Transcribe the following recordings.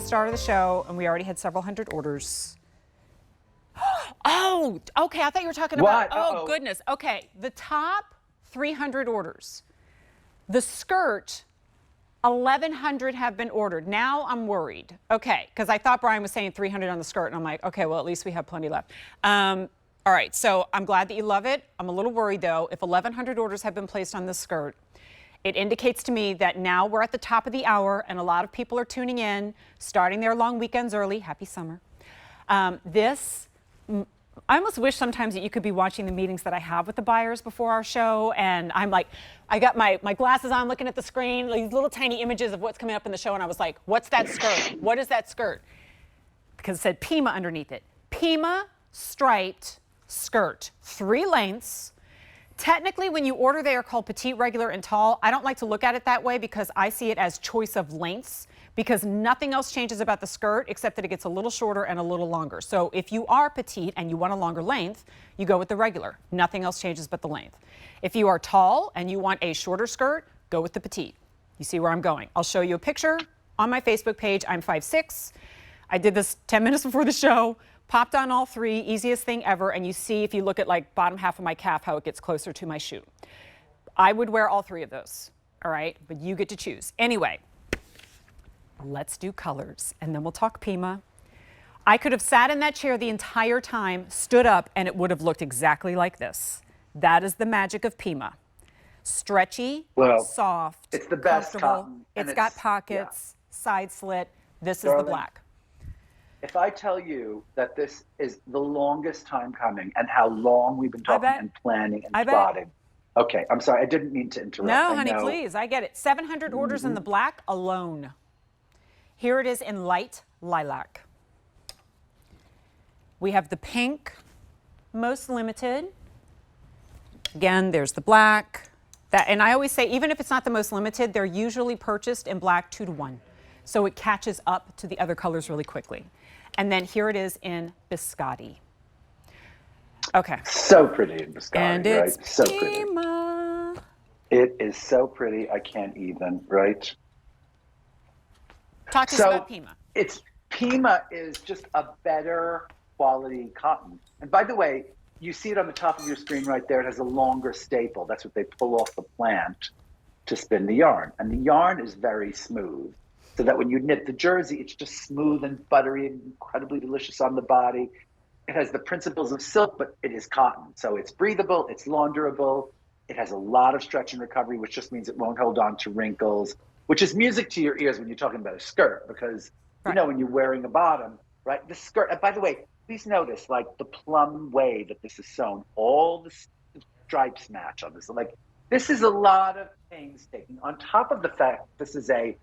the start of the show, and we already had several hundred orders. Oh, okay. I thought you were talking about, oh, goodness. Okay, the top 300 orders. The skirt, 1,100 have been ordered. Now I'm worried. Okay, because I thought Brian was saying 300 on the skirt, and I'm like, okay, well, at least we have plenty left. All right, so I'm glad that you love it. I'm a little worried, though. If 1,100 orders have been placed on this skirt, it indicates to me that now we're at the top of the hour, and a lot of people are tuning in, starting their long weekends early. Happy summer. I almost wish sometimes that you could be watching the meetings that I have with the buyers before our show, and I'm like, I got my glasses on looking at the screen, these little tiny images of what's coming up in the show, and I was like, what's that skirt? What is that skirt? Because it said Pima underneath it. Pima striped skirt, 3 lengths. Technically, when you order, they are called petite, regular, and tall. I don't like to look at it that way because I see it as choice of lengths, because nothing else changes about the skirt except that it gets a little shorter and a little longer. So if you are petite and you want a longer length, you go with the regular. Nothing else changes but the length. If you are tall and you want a shorter skirt, go with the petite. You see where I'm going. I'll show you a picture on my Facebook page. I'm 5'6". I did this 10 minutes before the show, popped on all 3, easiest thing ever, and you see if you look at like bottom half of my calf how it gets closer to my shoe. I would wear all 3 of those, all right? But you get to choose. Anyway, let's do colors, and then we'll talk Pima. I could have sat in that chair the entire time, stood up, and it would have looked exactly like this. That is the magic of Pima. Stretchy, soft, it's the best cotton. It's got pockets, side slit. This is the black. If I tell you that this is the longest time coming and how long we've been talking and planning and plotting. Okay, I'm sorry, I didn't mean to interrupt. No, honey, please, I get it. 700 orders in the black alone. Here it is in light lilac. We have the pink, most limited. Again, there's the black. And I always say, even if it's not the most limited, they're usually purchased in black 2 to 1. So it catches up to the other colors really quickly. And then here it is in biscotti. Okay. So pretty in biscotti, and right? It's so Pima. Pretty. It is so pretty, I can't even, right? Talk to us about Pima. Pima is just a better quality cotton. And by the way, you see it on the top of your screen right there. It has a longer staple. That's what they pull off the plant to spin the yarn. And the yarn is very smooth, so that when you knit the jersey, it's just smooth and buttery and incredibly delicious on the body. It has the principles of silk, but it is cotton. So it's breathable, it's launderable. It has a lot of stretch and recovery, which just means it won't hold on to wrinkles, which is music to your ears when you're talking about a skirt, because you know when you're wearing a bottom, right? The skirt, and by the way, please notice like the plum way that this is sewn, all the stripes match on this. So, like, this is a lot of painstaking. On top of the fact this is a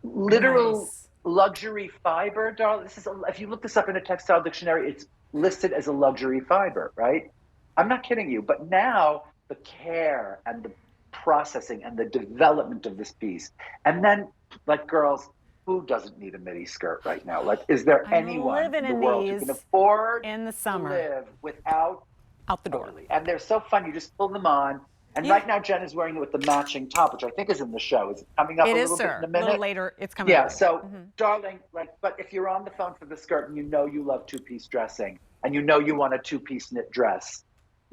literal luxury fiber, darling. This is if you look this up in a textile dictionary, it's listed as a luxury fiber, right? I'm not kidding you. But now the care and the processing and the development of this piece, and then like girls, who doesn't need a midi skirt right now? Like, is there anyone in the world who can afford in the summer to live without out the door? And they're so fun. You just pull them on. And right now, Jen is wearing it with the matching top, which I think is in the show. Is it coming up a little bit in a minute? A little later, it's coming up. Yeah, so, darling, but if you're on the phone for the skirt and you know you love 2-piece dressing and you know you want a 2-piece knit dress,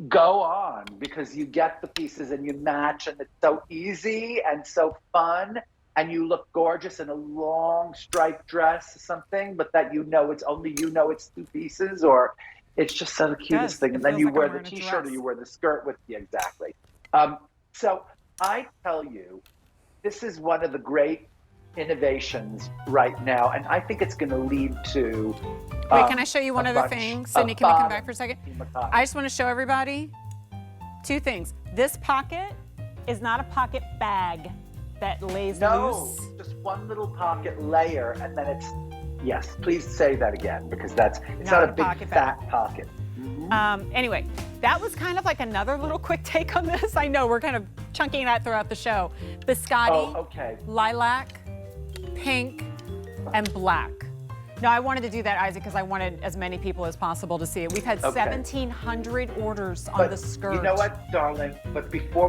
go on, because you get the pieces and you match, and it's so easy and so fun, and you look gorgeous in a long striped dress or something, but that it's only it's 2 pieces, or it's just so the cutest thing. And then you wear the t-shirt or you wear the skirt with exactly. So I tell you, this is one of the great innovations right now, and I think it's going to lead to. Wait, can I show you one other thing? Sydney, can we come back for a second? I just want to show everybody 2 things. This pocket is not a pocket bag that lays loose. No, just one little pocket layer, and then it's, yes, please say that again, because it's not a big fat pocket. Anyway, that was kind of like another little quick take on this. I know we're kind of chunking that throughout the show. Biscotti, lilac, pink, and black. No, I wanted to do that, Isaac, because I wanted as many people as possible to see it. We've had 1,700 orders on the skirt. You know what, darling? But before we